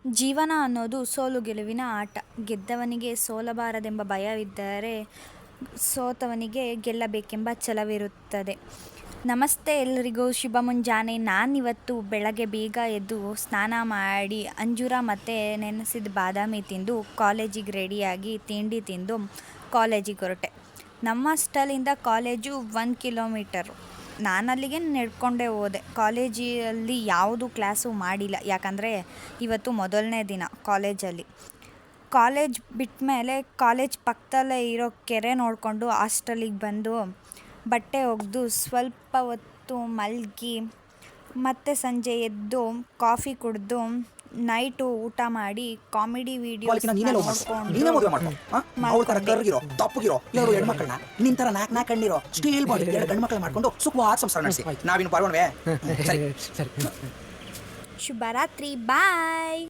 ಜೀವನ ಅನ್ನೋದು ಸೋಲು ಗೆಲುವಿನ ಆಟ. ಗೆದ್ದವನಿಗೆ ಸೋಲಬಾರದೆಂಬ ಭಯವಿದ್ದರೆ, ಸೋತವನಿಗೆ ಗೆಲ್ಲಬೇಕೆಂಬ ಛಲವಿರುತ್ತದೆ. ನಮಸ್ತೆ ಎಲ್ಲರಿಗೂ, ಶುಭ ಮುಂಜಾನೆ. ನಾನಿವತ್ತು ಬೆಳಗ್ಗೆ ಬೇಗ ಎದ್ದು ಸ್ನಾನ ಮಾಡಿ ಅಂಜೂರ ಮತ್ತು ನೆನೆಸಿದ ಬಾದಾಮಿ ತಿಂದು ಕಾಲೇಜಿಗೆ ರೆಡಿಯಾಗಿ ತಿಂಡಿ ತಿಂದು ಕಾಲೇಜಿಗೆ ಹೊರಟೆ. ನಮ್ಮ ಹಾಸ್ಟೆಲಿಂದ ಕಾಲೇಜು 1 ಕಿಲೋಮೀಟರು. ನಾನಲ್ಲಿಗೆ ನಡ್ಕೊಂಡೇ ಹೋದೆ. ಕಾಲೇಜಲ್ಲಿ ಯಾವುದು ಕ್ಲಾಸು ಮಾಡಿಲ್ಲ, ಯಾಕಂದರೆ ಇವತ್ತು ಮೊದಲನೇ ದಿನ ಕಾಲೇಜಲ್ಲಿ. ಕಾಲೇಜ್ ಬಿಟ್ಟಮೇಲೆ ಕಾಲೇಜ್ ಪಕ್ಕದಲ್ಲೇ ಇರೋ ಕೆರೆ ನೋಡಿಕೊಂಡು ಹಾಸ್ಟೆಲಿಗೆ ಬಂದು ಬಟ್ಟೆ ಒಗೆದು ಸ್ವಲ್ಪ ಹೊತ್ತು ಮಲಗಿ ಮತ್ತೆ ಸಂಜೆ ಎದ್ದು ಕಾಫಿ ಕುಡಿದು ನೈಟು ಊಟ ಮಾಡಿ ಕಾಮಿಡಿ ವಿಡಿಯೋಸ್ ಶುಭರಾತ್ರಿ, ಬಾಯ್.